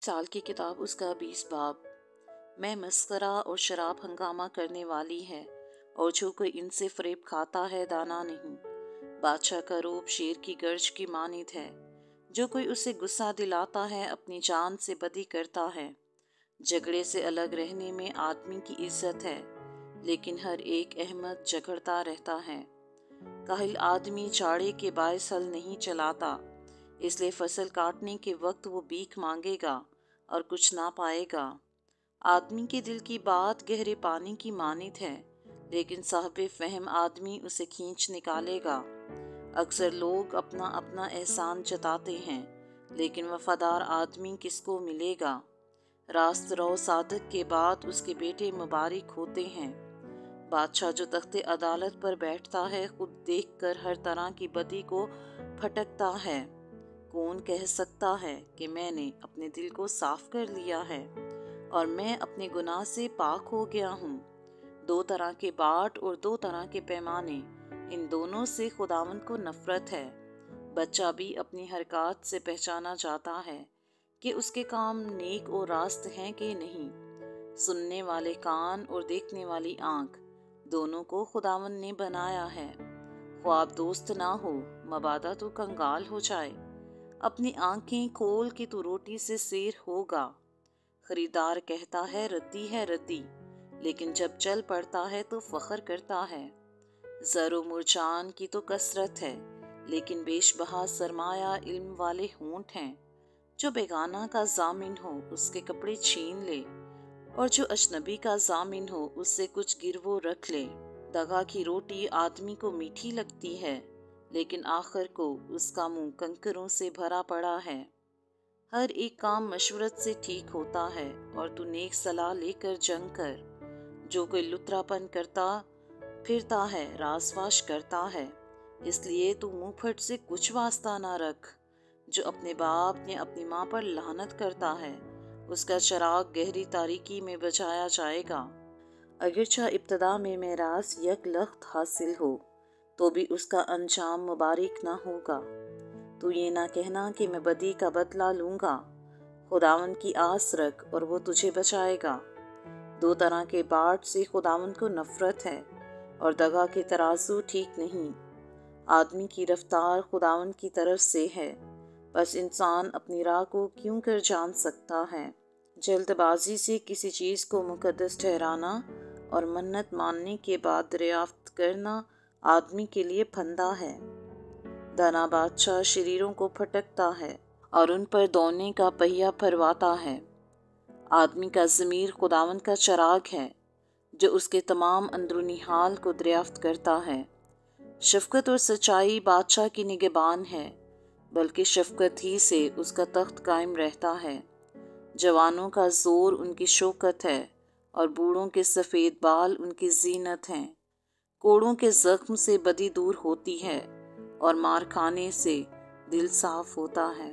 साल की किताब उसका 20 बाब। मैं मस्करा और शराब हंगामा करने वाली है, और जो कोई इनसे फरेब खाता है दाना नहीं। बादशाह का रूप शेर की गर्ज की मानित है। जो कोई उसे गुस्सा दिलाता है अपनी जान से बदी करता है। झगड़े से अलग रहने में आदमी की इज्जत है, लेकिन हर एक अहमद झगड़ता रहता है। काहिल आदमी चाड़े के बायस हल नहीं चलाता, इसलिए फसल काटने के वक्त वो भीख मांगेगा और कुछ ना पाएगा। आदमी के दिल की बात गहरे पानी की मानित है, लेकिन साहिब फहम आदमी उसे खींच निकालेगा। अक्सर लोग अपना अपना एहसान जताते हैं, लेकिन वफादार आदमी किसको मिलेगा। रास्त रो सादक के बाद उसके बेटे मुबारक होते हैं। बादशाह जो तख्ते अदालत पर बैठता है, खुद देखकर हर तरह की बदी को फटकता है। कौन कह सकता है कि मैंने अपने दिल को साफ कर लिया है और मैं अपने गुनाह से पाक हो गया हूँ। दो तरह के बाट और दो तरह के पैमाने, इन दोनों से खुदावंद को नफरत है। बच्चा भी अपनी हरकत से पहचाना जाता है कि उसके काम नेक और रास्त हैं कि नहीं। सुनने वाले कान और देखने वाली आँख, दोनों को खुदावंद ने बनाया है। ख्वाब दोस्त ना हो, मबादा तो कंगाल हो जाए। अपनी आंखें खोल के तू रोटी से सेर होगा। खरीदार कहता है रद्दी, लेकिन जब चल पड़ता है तो फख्र करता है। ज़रो मुरजान की तो कसरत है, लेकिन बेशबहा सरमाया इल्म वाले होंठ हैं। जो बेगाना का जामिन हो उसके कपड़े छीन ले, और जो अजनबी का जामिन हो उससे कुछ गिरवो रख ले। दगा की रोटी आदमी को मीठी लगती है, लेकिन आखिर को उसका मुंह कंकरों से भरा पड़ा है। हर एक काम मशवरत से ठीक होता है, और तू नेक सलाह लेकर जंग कर। जो कोई लुतरापन करता फिरता है, रासवाश करता है, इसलिए तू मुंह फट से कुछ वास्ता ना रख। जो अपने बाप या अपनी माँ पर लानत करता है, उसका चिराग गहरी तारीकी में बचाया जाएगा। अगरचा इब्तदा में मेरास यक लख्त हासिल हो, तो भी उसका अंजाम मुबारक ना होगा। तू ये ना कहना कि मैं बदी का बदला लूँगा। खुदावंद की आस रख और वो तुझे बचाएगा। दो तरह के बाट से खुदावंद को नफरत है, और दगा के तराजू ठीक नहीं। आदमी की रफ्तार खुदावंद की तरफ से है, बस इंसान अपनी राह को क्यों कर जान सकता है। जल्दबाजी से किसी चीज़ को मुकद्दस ठहराना और मन्नत मानने के बाद दरियाफ्त करना आदमी के लिए फंदा है। दाना बादशाह शरीरों को फटकता है और उन पर दौड़ने का पहिया फरवाता है। आदमी का ज़मीर खुदावंद का चिराग है, जो उसके तमाम अंदरूनी हाल को दरियाफ्त करता है। शफ़क़त और सच्चाई बादशाह की निगहबान है, बल्कि शफ़क़त ही से उसका तख्त कायम रहता है। जवानों का जोर उनकी शौकत है, और बूढ़ों के सफ़ेद बाल उनकी जीनत हैं। कोड़ों के ज़ख्म से बदी दूर होती है, और मार खाने से दिल साफ होता है।